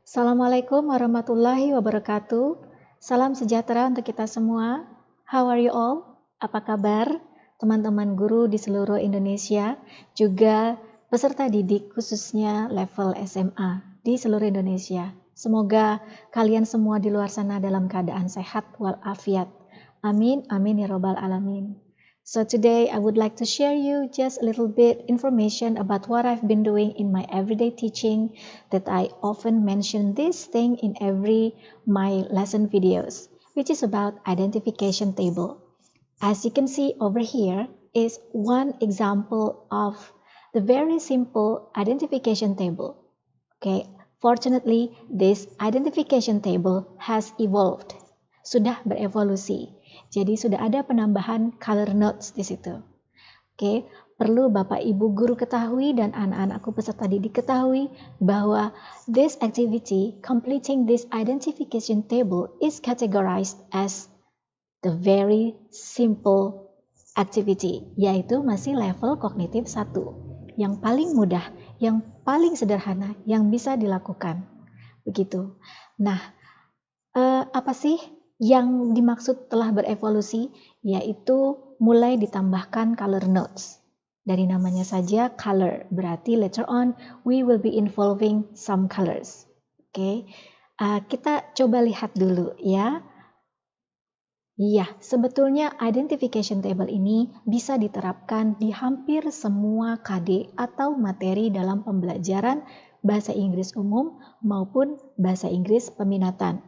Assalamualaikum warahmatullahi wabarakatuh. Salam sejahtera untuk kita semua. How are you all? Apa kabar teman-teman guru di seluruh Indonesia, juga peserta didik khususnya level SMA di seluruh Indonesia. Semoga kalian semua di luar sana dalam keadaan sehat walafiat. Amin, amin ya robbal alamin. So today I would like to share you just a little bit information about what I've been doing in my everyday teaching, that I often mention this thing in every my lesson videos, which is about identification table. As you can see over here is one example of the very simple identification table. Okay, fortunately this identification table has evolved, sudah berevolusi. Jadi sudah ada penambahan color notes di situ. Oke, perlu Bapak Ibu guru ketahui dan anak-anakku peserta didik ketahui bahwa this activity, completing this identification table, is categorized as the very simple activity, yaitu masih level kognitif 1, yang paling mudah, yang paling sederhana, yang bisa dilakukan. Begitu. Nah, apa sih yang dimaksud telah berevolusi? Yaitu mulai ditambahkan color notes. Dari namanya saja color, berarti later on we will be involving some colors. Oke, kita coba lihat dulu ya. Iya, sebetulnya identification table ini bisa diterapkan di hampir semua KD atau materi dalam pembelajaran bahasa Inggris umum maupun bahasa Inggris peminatan.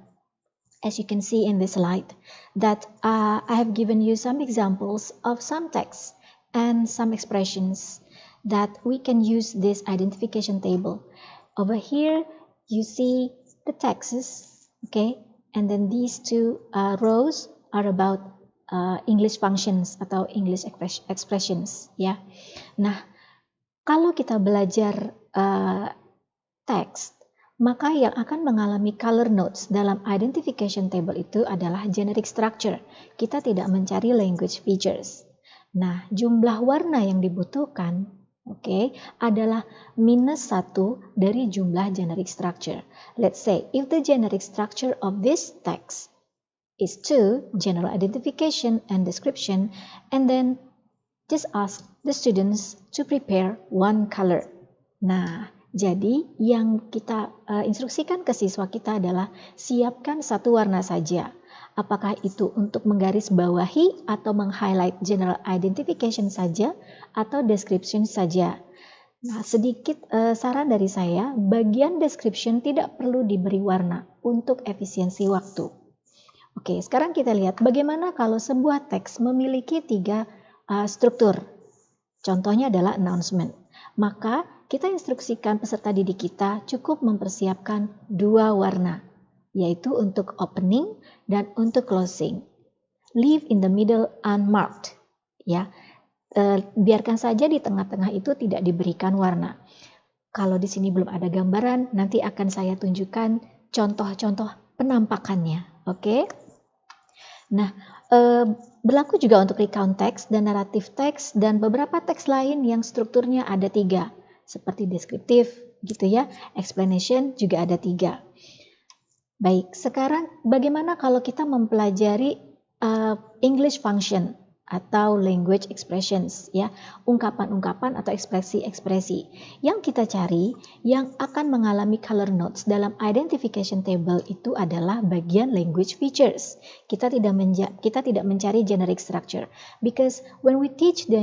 As you can see in this slide, that I have given you some examples of some texts and some expressions that we can use this identification table. Over here, you see the texts, okay, and then these two rows are about English functions atau English expressions, ya. Nah, kalau kita belajar teks, maka yang akan mengalami color notes dalam identification table itu adalah generic structure. Kita tidak mencari language features. Nah, jumlah warna yang dibutuhkan, adalah -1 dari jumlah generic structure. Let's say, if the generic structure of this text is 2, general identification and description, and then just ask the students to prepare one color. Nah, jadi yang kita instruksikan ke siswa kita adalah siapkan satu warna saja. Apakah itu untuk menggarisbawahi atau meng-highlight general identification saja atau description saja. Nah, sedikit saran dari saya, bagian description tidak perlu diberi warna untuk efisiensi waktu. Oke, sekarang kita lihat bagaimana kalau sebuah teks memiliki 3 struktur. Contohnya adalah announcement. Maka kita instruksikan peserta didik kita cukup mempersiapkan 2 warna, yaitu untuk opening dan untuk closing. Leave in the middle unmarked. Ya, biarkan saja di tengah-tengah itu tidak diberikan warna. Kalau di sini belum ada gambaran, nanti akan saya tunjukkan contoh-contoh penampakannya. Oke? Nah, berlaku juga untuk recount text dan narrative text dan beberapa teks lain yang strukturnya ada 3, seperti deskriptif, gitu ya. Explanation juga ada 3. Baik, sekarang bagaimana kalau kita mempelajari English function atau language expressions, ya, ungkapan-ungkapan atau ekspresi-ekspresi. Yang kita cari yang akan mengalami color notes dalam identification table itu adalah bagian language features. Kita tidak mencari generic structure, because when we teach the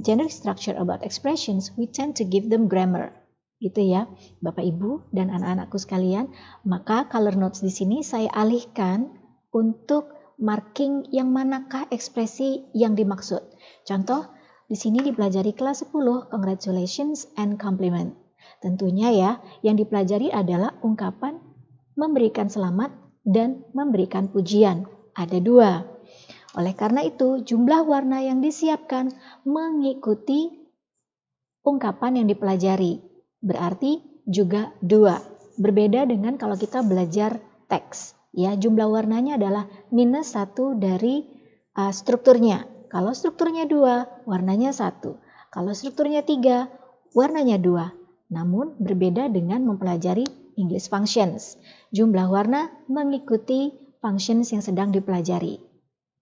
generic structure about expressions, we tend to give them grammar. Gitu ya, Bapak Ibu dan anak-anakku sekalian. Maka color notes di sini saya alihkan untuk marking yang manakah ekspresi yang dimaksud. Contoh, di sini dipelajari kelas 10, congratulations and compliment. Tentunya ya, yang dipelajari adalah ungkapan memberikan selamat dan memberikan pujian. Ada 2. Oleh karena itu, jumlah warna yang disiapkan mengikuti ungkapan yang dipelajari. Berarti juga 2. Berbeda dengan kalau kita belajar teks. Ya, jumlah warnanya adalah -1 dari strukturnya. Kalau strukturnya 2, warnanya 1. Kalau strukturnya 3, warnanya 2. Namun berbeda dengan mempelajari English functions. Jumlah warna mengikuti functions yang sedang dipelajari.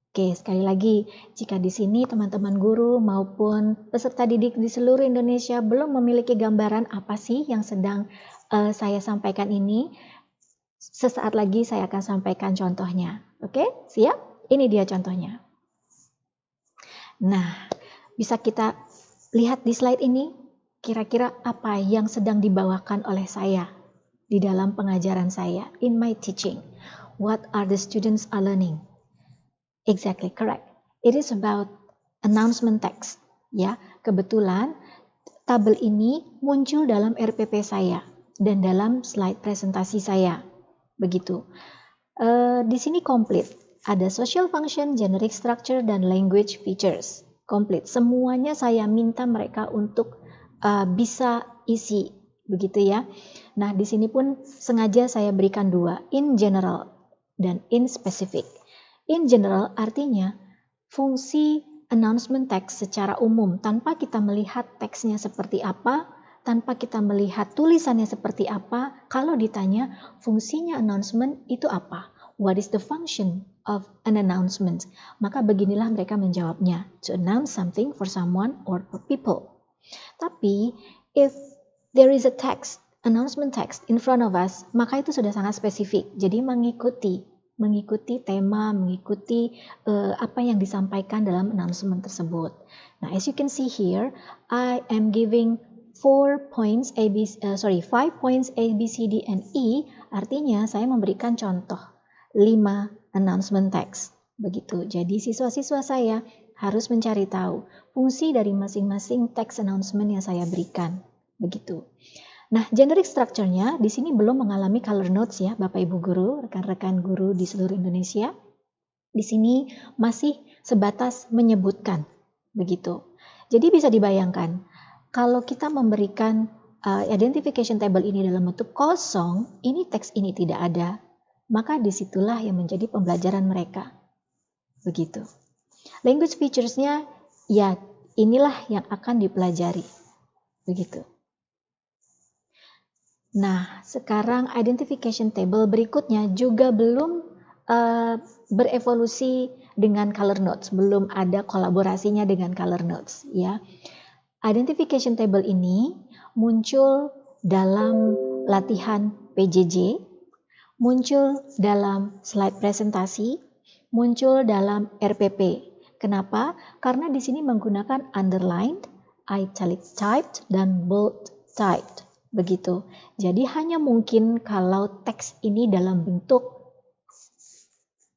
Oke, sekali lagi, jika di sini teman-teman guru maupun peserta didik di seluruh Indonesia belum memiliki gambaran apa sih yang sedang saya sampaikan ini, sesaat lagi saya akan sampaikan contohnya. Oke, siap? Ini dia contohnya. Nah, bisa kita lihat di slide ini, kira-kira apa yang sedang dibawakan oleh saya di dalam pengajaran saya, in my teaching. What are the students are learning? Exactly, correct. It is about announcement text. Ya, kebetulan tabel ini muncul dalam RPP saya dan dalam slide presentasi saya. Begitu. Di sini komplit. Ada social function, generic structure, dan language features. Komplit. Semuanya saya minta mereka untuk bisa isi. Begitu ya. Nah, di sini pun sengaja saya berikan dua. In general dan in specific. In general artinya fungsi announcement text secara umum tanpa kita melihat teksnya seperti apa, tanpa kita melihat tulisannya seperti apa. Kalau ditanya fungsinya announcement itu apa? What is the function of an announcement? Maka beginilah mereka menjawabnya. To announce something for someone or for people. Tapi if there is a text, announcement text in front of us, maka itu sudah sangat spesifik. Jadi mengikuti tema, mengikuti apa yang disampaikan dalam announcement tersebut. Nah, as you can see here, I am giving 5 points A, B, C, D, and E. Artinya saya memberikan contoh 5 announcement text. Begitu. Jadi siswa-siswa saya harus mencari tahu fungsi dari masing-masing text announcement yang saya berikan. Begitu. Nah, generic structure-nya di sini belum mengalami color notes ya, Bapak Ibu guru, rekan-rekan guru di seluruh Indonesia. Di sini masih sebatas menyebutkan. Begitu. Jadi bisa dibayangkan, kalau kita memberikan identification table ini dalam bentuk kosong, ini teks ini tidak ada, maka disitulah yang menjadi pembelajaran mereka. Begitu. Language features-nya, ya inilah yang akan dipelajari. Begitu. Nah, sekarang identification table berikutnya juga belum berevolusi dengan color notes, belum ada kolaborasinya dengan color notes, ya. Identification table ini muncul dalam latihan PJJ, muncul dalam slide presentasi, muncul dalam RPP. Kenapa? Karena di sini menggunakan underlined, italic typed, dan bold typed. Begitu. Jadi hanya mungkin kalau teks ini dalam bentuk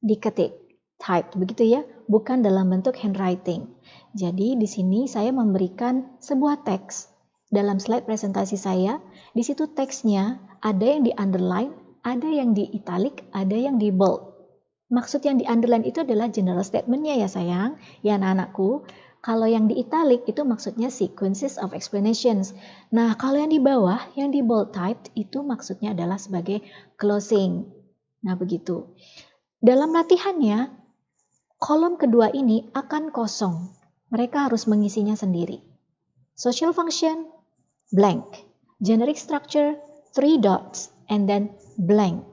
diketik, typed, begitu ya, bukan dalam bentuk handwriting. Jadi di sini saya memberikan sebuah teks dalam slide presentasi saya. Di situ teksnya ada yang di underline, ada yang di italic, ada yang di bold. Maksud yang di underline itu adalah general statement-nya ya sayang, ya anak-anakku. Kalau yang di italic itu maksudnya sequences of explanations. Nah, kalau yang di bawah, yang di bold typed itu maksudnya adalah sebagai closing. Nah, begitu. Dalam latihannya, kolom kedua ini akan kosong. Mereka harus mengisinya sendiri. Social function, blank. Generic structure, 3 dots, and then blank.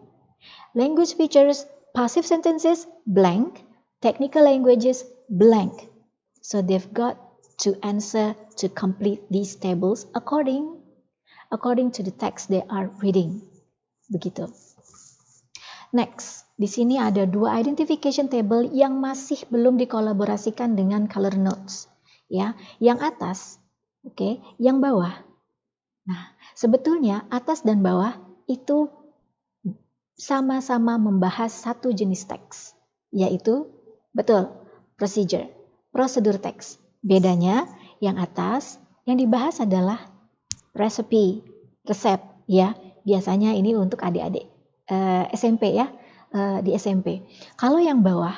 Language features, passive sentences, blank. Technical languages, blank. So they've got to answer to complete these tables according to the text they are reading. Begitu. Next, di sini ada 2 identification table yang masih belum dikolaborasikan dengan color notes. Ya, yang atas, oke, yang bawah. Nah, sebetulnya atas dan bawah itu sama-sama membahas satu jenis teks, yaitu betul, prosedur teks. Bedanya yang atas yang dibahas adalah resep, ya. Biasanya ini untuk adik-adik SMP ya, di SMP. Kalau yang bawah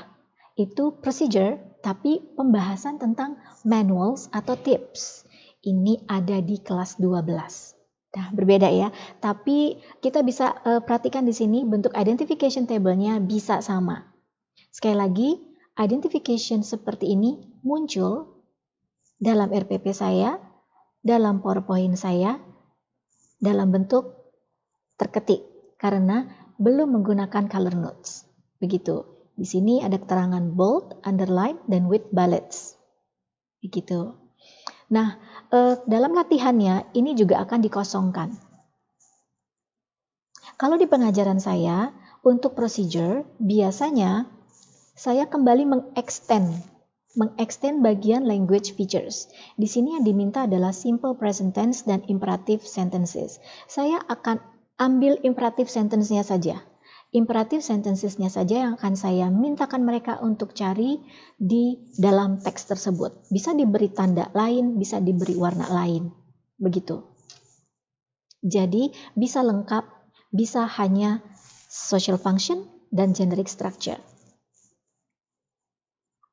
itu procedure, tapi pembahasan tentang manuals atau tips. Ini ada di kelas 12. Nah, berbeda ya. Tapi kita bisa perhatikan di sini bentuk identification table-nya bisa sama. Sekali lagi, identification seperti ini muncul dalam RPP saya, dalam PowerPoint saya, dalam bentuk terketik karena belum menggunakan color notes. Begitu. Di sini ada keterangan bold, underline, dan with bullets. Begitu. Nah, dalam latihannya ini juga akan dikosongkan. Kalau di pengajaran saya, untuk procedure, biasanya saya kembali mengextend bagian language features. Di sini yang diminta adalah simple present tense dan imperative sentences. Saya akan ambil imperative sentence-nya saja. Imperative sentences-nya saja yang akan saya mintakan mereka untuk cari di dalam teks tersebut. Bisa diberi tanda lain, bisa diberi warna lain. Begitu. Jadi bisa lengkap, bisa hanya social function dan generic structure.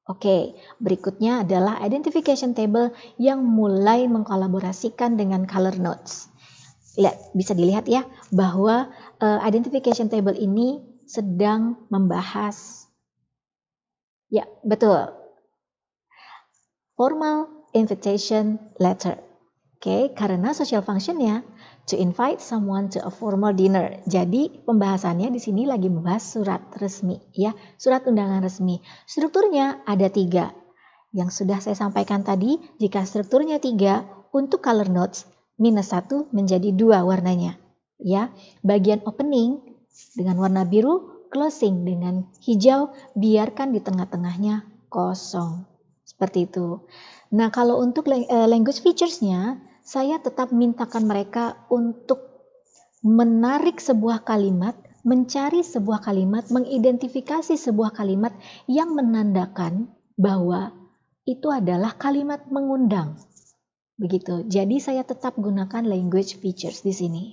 Oke, berikutnya adalah identification table yang mulai mengkolaborasikan dengan color notes. Bisa dilihat ya bahwa identification table ini sedang membahas, ya betul, formal invitation letter. Oke, karena social functionnya to invite someone to a formal dinner. Jadi pembahasannya di sini lagi membahas surat resmi, ya, surat undangan resmi. Strukturnya ada 3. Yang sudah saya sampaikan tadi, jika strukturnya 3, untuk color notes -1 menjadi 2 warnanya. Ya, bagian opening dengan warna biru, closing dengan hijau, biarkan di tengah-tengahnya kosong. Seperti itu. Nah, kalau untuk language features-nya, saya tetap mintakan mereka untuk menarik sebuah kalimat, mencari sebuah kalimat, mengidentifikasi sebuah kalimat yang menandakan bahwa itu adalah kalimat mengundang. Begitu. Jadi saya tetap gunakan language features di sini.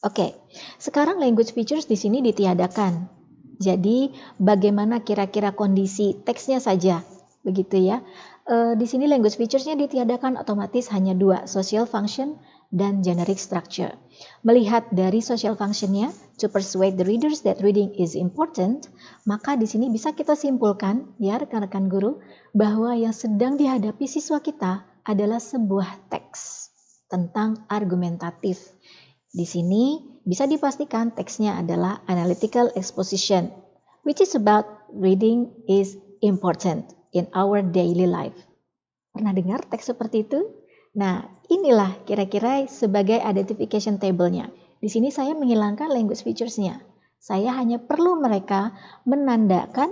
Oke, sekarang language features di sini ditiadakan. Jadi bagaimana kira-kira kondisi teksnya saja, begitu ya. Di sini language features-nya ditiadakan otomatis hanya 2, social function dan generic structure. Melihat dari social function-nya, to persuade the readers that reading is important, maka di sini bisa kita simpulkan, ya rekan-rekan guru, bahwa yang sedang dihadapi siswa kita adalah sebuah teks tentang argumentatif. Di sini bisa dipastikan teksnya adalah analytical exposition, which is about reading is important in our daily life. Pernah dengar teks seperti itu? Nah, inilah kira-kira sebagai identification table-nya. Di sini saya menghilangkan language features-nya. Saya hanya perlu mereka menandakan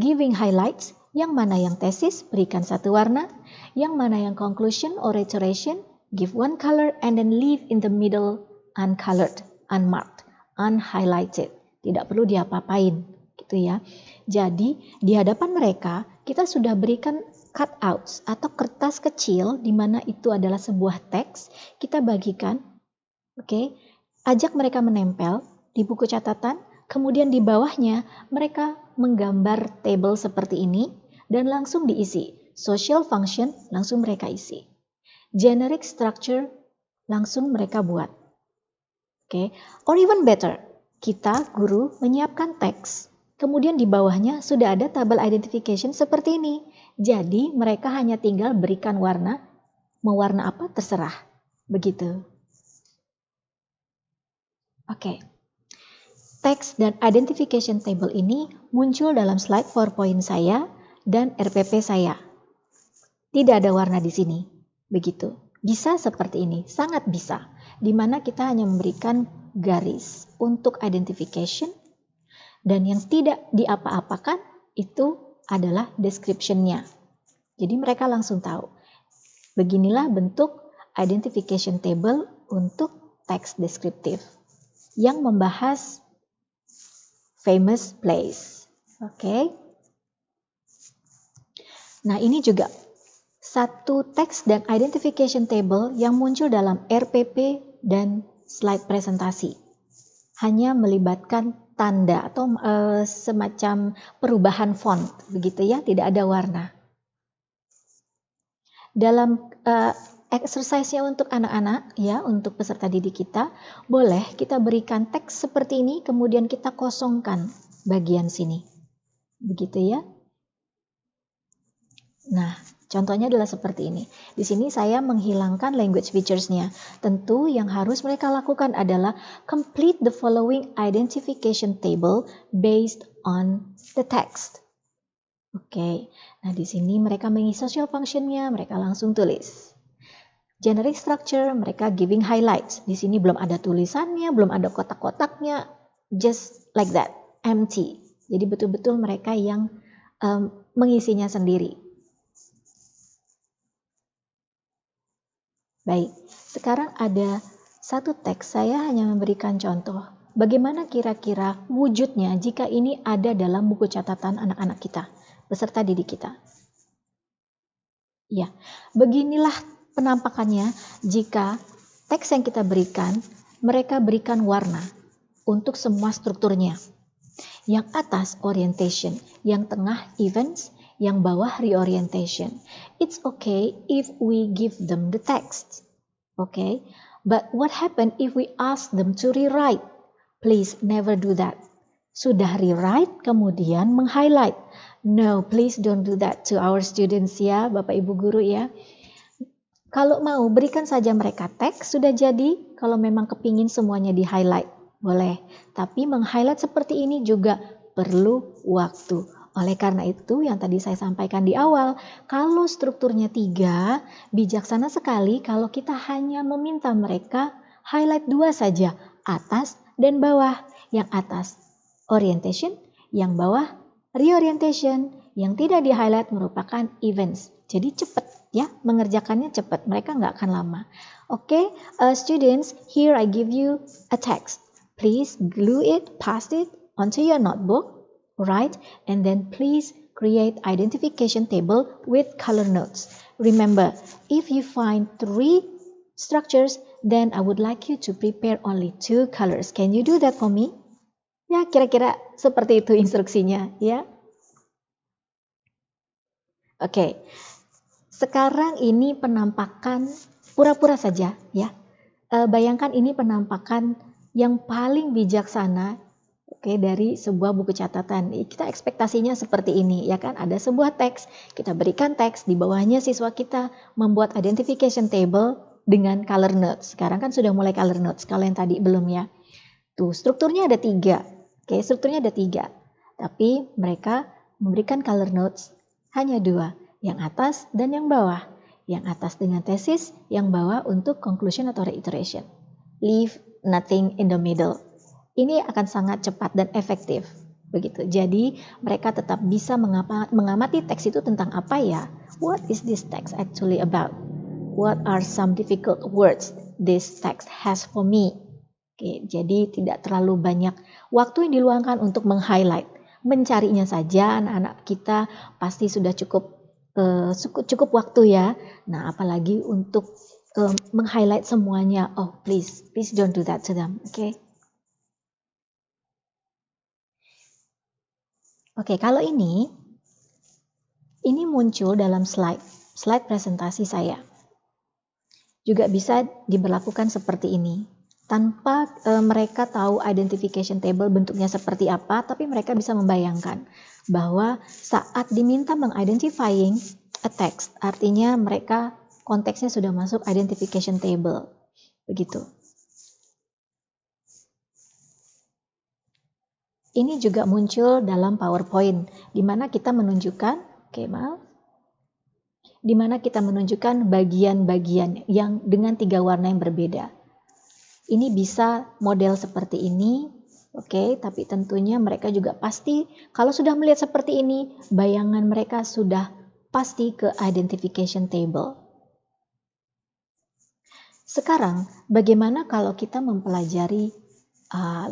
giving highlights, yang mana yang tesis, berikan 1 warna, yang mana yang conclusion or iteration, give 1 color, and then leave in the middle uncolored, unmarked, unhighlighted. Tidak perlu diapa-apain, gitu ya. Jadi, di hadapan mereka, kita sudah berikan cutouts atau kertas kecil di mana itu adalah sebuah teks, kita bagikan, oke, ajak mereka menempel di buku catatan, kemudian di bawahnya mereka menggambar table seperti ini dan langsung diisi. Social function langsung mereka isi. Generic structure langsung mereka buat. Oke, or even better, kita guru menyiapkan teks, kemudian di bawahnya sudah ada tabel identification seperti ini. Jadi mereka hanya tinggal berikan warna, mau warna apa terserah. Begitu. Oke. Teks dan identification table ini muncul dalam slide PowerPoint saya dan RPP saya. Tidak ada warna di sini. Begitu. Bisa seperti ini, sangat bisa. Di mana kita hanya memberikan garis untuk identification dan yang tidak diapa-apakan itu adalah description-nya. Jadi mereka langsung tahu. Beginilah bentuk identification table untuk teks deskriptif yang membahas famous place. Oke. Nah, ini juga satu teks dan identification table yang muncul dalam RPP dan slide presentasi. Hanya melibatkan tanda atau semacam perubahan font, begitu ya, tidak ada warna. Dalam exercise-nya untuk anak-anak, ya, untuk peserta didik kita, boleh kita berikan teks seperti ini, kemudian kita kosongkan bagian sini. Begitu ya. Nah, Contohnya adalah seperti ini. Di sini saya menghilangkan language features-nya. Tentu yang harus mereka lakukan adalah complete the following identification table based on the text. Oke, nah di sini mereka mengisi social function-nya, mereka langsung tulis. Generic structure, mereka giving highlights. Di sini belum ada tulisannya, belum ada kotak-kotaknya, just like that, empty. Jadi betul-betul mereka yang mengisinya sendiri. Baik, sekarang ada satu teks, saya hanya memberikan contoh. Bagaimana kira-kira wujudnya jika ini ada dalam buku catatan anak-anak kita, peserta didik kita? Ya, beginilah penampakannya jika teks yang kita berikan, mereka berikan warna untuk semua strukturnya. Yang atas orientation, yang tengah events, yang bawah reorientation. It's okay if we give them the text. Okay, but what happen if we ask them to rewrite? Please never do that. Sudah rewrite, kemudian meng-highlight. No, please don't do that to our students ya, Bapak Ibu Guru ya. Kalau mau, berikan saja mereka teks, sudah jadi. Kalau memang kepingin semuanya di-highlight, boleh. Tapi meng-highlight seperti ini juga perlu waktu. Oleh karena itu, yang tadi saya sampaikan di awal, kalau strukturnya 3, bijaksana sekali kalau kita hanya meminta mereka highlight 2 saja, atas dan bawah. Yang atas orientation, yang bawah reorientation. Yang tidak di-highlight merupakan events. Jadi cepat ya, mengerjakannya cepat, mereka nggak akan lama. Oke, students, here I give you a text. Please glue it, paste it onto your notebook. Right, and then please create identification table with color notes. Remember, if you find 3 structures, then I would like you to prepare only 2 colors. Can you do that for me? Ya, kira-kira seperti itu instruksinya, ya. Oke, sekarang ini penampakan pura-pura saja, ya. Bayangkan ini penampakan yang paling bijaksana. Oke, dari sebuah buku catatan. Kita ekspektasinya seperti ini, ya kan? Ada sebuah teks, kita berikan teks, di bawahnya siswa kita membuat identification table dengan color notes. Sekarang kan sudah mulai color notes, kalau yang tadi belum ya. Tuh, strukturnya ada 3. Oke, strukturnya ada 3. Tapi mereka memberikan color notes hanya 2, yang atas dan yang bawah. Yang atas dengan tesis, yang bawah untuk conclusion atau reiteration. Leave nothing in the middle. Ini akan sangat cepat dan efektif. Begitu. Jadi, mereka tetap bisa mengamati teks itu tentang apa ya? What is this text actually about? What are some difficult words this text has for me? Oke, jadi tidak terlalu banyak waktu yang diluangkan untuk meng-highlight. Mencarinya saja anak-anak kita pasti sudah cukup waktu ya. Nah, apalagi untuk meng-highlight semuanya. Oh, please don't do that to them. Oke. Oke, kalau ini muncul dalam slide presentasi saya. Juga bisa diberlakukan seperti ini. Tanpa mereka tahu identification table bentuknya seperti apa, tapi mereka bisa membayangkan bahwa saat diminta mengidentifying a text, artinya mereka konteksnya sudah masuk identification table. Begitu. Ini juga muncul dalam PowerPoint, di mana kita menunjukkan, di mana kita menunjukkan bagian-bagian yang dengan 3 warna yang berbeda. Ini bisa model seperti ini, tapi tentunya mereka juga pasti, kalau sudah melihat seperti ini, bayangan mereka sudah pasti ke identification table. Sekarang, bagaimana kalau kita mempelajari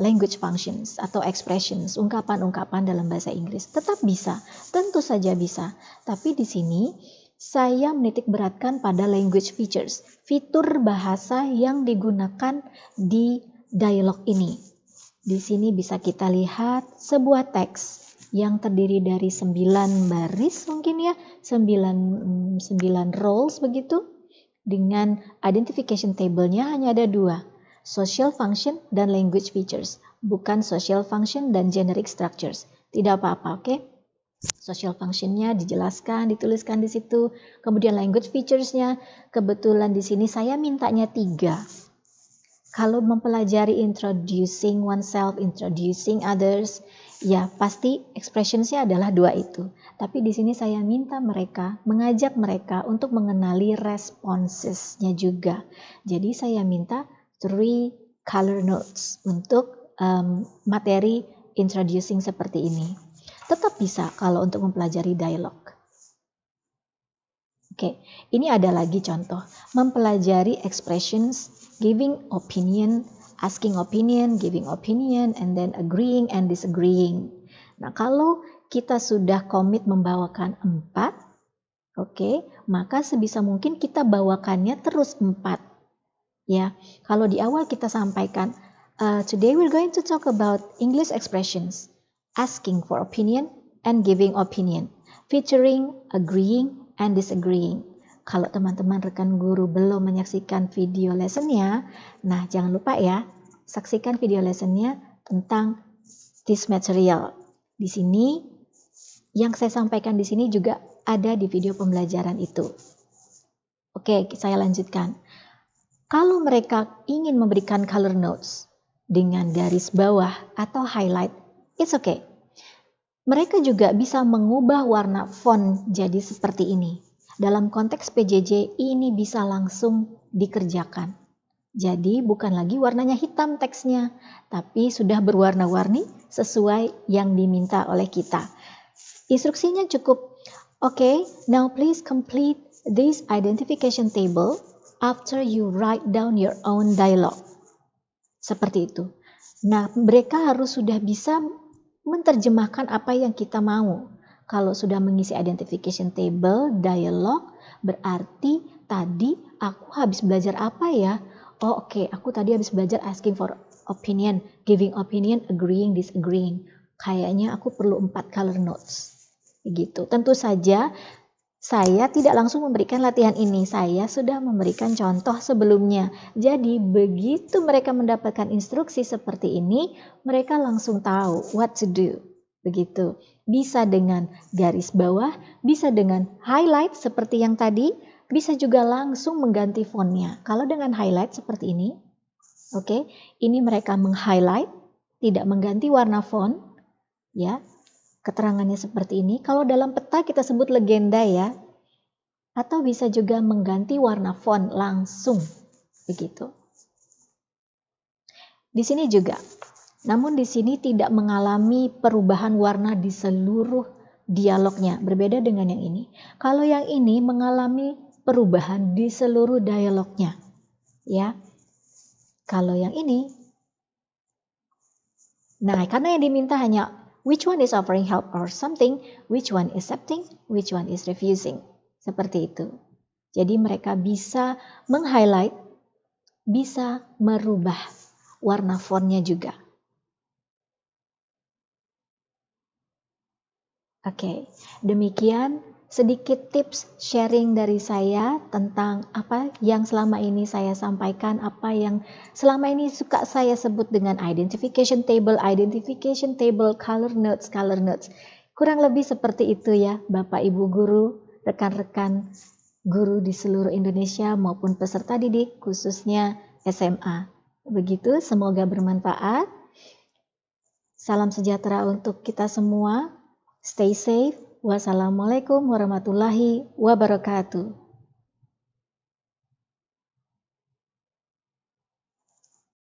language functions atau expressions, ungkapan-ungkapan dalam bahasa Inggris? Tetap bisa, tentu saja bisa. Tapi di sini saya menitik beratkan pada language features, fitur bahasa yang digunakan di dialog ini. Di sini bisa kita lihat sebuah teks yang terdiri dari 9 baris mungkin ya, 9 rows begitu. Dengan identification table-nya hanya ada 2. Social function dan language features, bukan social function dan generic structures. Tidak apa-apa, oke? Social functionnya dijelaskan, dituliskan di situ. Kemudian language features-nya, kebetulan di sini saya mintanya 3. Kalau mempelajari introducing oneself, introducing others, ya pasti expressions-nya adalah 2 itu. Tapi di sini saya minta mereka, mengajak mereka untuk mengenali responses-nya juga. Jadi saya minta 3 color notes untuk materi introducing seperti ini. Tetap bisa kalau untuk mempelajari dialog. Oke, ini ada lagi contoh. Mempelajari expressions, giving opinion, asking opinion, giving opinion, and then agreeing and disagreeing. Nah, kalau kita sudah komit membawakan 4, oke, maka sebisa mungkin kita bawakannya terus 4. Ya, kalau di awal kita sampaikan, today we're going to talk about English expressions, asking for opinion and giving opinion, featuring, agreeing, and disagreeing. Kalau teman-teman rekan guru belum menyaksikan video lessonnya, nah jangan lupa ya, saksikan video lessonnya tentang this material. Di sini, yang saya sampaikan di sini juga ada di video pembelajaran itu. Oke, saya lanjutkan. Kalau mereka ingin memberikan color notes dengan garis bawah atau highlight, it's okay. Mereka juga bisa mengubah warna font jadi seperti ini. Dalam konteks PJJ ini bisa langsung dikerjakan. Jadi bukan lagi warnanya hitam teksnya, tapi sudah berwarna-warni sesuai yang diminta oleh kita. Instruksinya cukup, okay, now please complete this identification table after you write down your own dialogue. Seperti itu. Nah, mereka harus sudah bisa menerjemahkan apa yang kita mau. Kalau sudah mengisi identification table, dialog, berarti tadi aku habis belajar apa ya? Oh oke, aku tadi habis belajar asking for opinion, giving opinion, agreeing, disagreeing. Kayaknya aku perlu 4 color notes. Begitu. Tentu saja saya tidak langsung memberikan latihan ini, saya sudah memberikan contoh sebelumnya. Jadi begitu mereka mendapatkan instruksi seperti ini, mereka langsung tahu what to do. Begitu. Bisa dengan garis bawah, bisa dengan highlight seperti yang tadi, bisa juga langsung mengganti fontnya. Kalau dengan highlight seperti ini, oke, ini mereka meng-highlight, tidak mengganti warna font, ya. Keterangannya seperti ini. Kalau dalam peta kita sebut legenda ya. Atau bisa juga mengganti warna font langsung. Begitu. Di sini juga. Namun di sini tidak mengalami perubahan warna di seluruh dialognya. Berbeda dengan yang ini. Kalau yang ini mengalami perubahan di seluruh dialognya. Ya. Kalau yang ini. Nah, karena yang diminta hanya which one is offering help or something, which one is accepting, which one is refusing. Seperti itu. Jadi mereka bisa meng-highlight, bisa merubah warna fontnya juga. Oke, demikian sedikit tips sharing dari saya tentang apa yang selama ini saya sampaikan, apa yang selama ini suka saya sebut dengan identification table, color notes. Kurang lebih seperti itu ya, Bapak Ibu guru, rekan-rekan guru di seluruh Indonesia maupun peserta didik khususnya SMA. Begitu, semoga bermanfaat. Salam sejahtera untuk kita semua. Stay safe. Wassalamualaikum warahmatullahi wabarakatuh.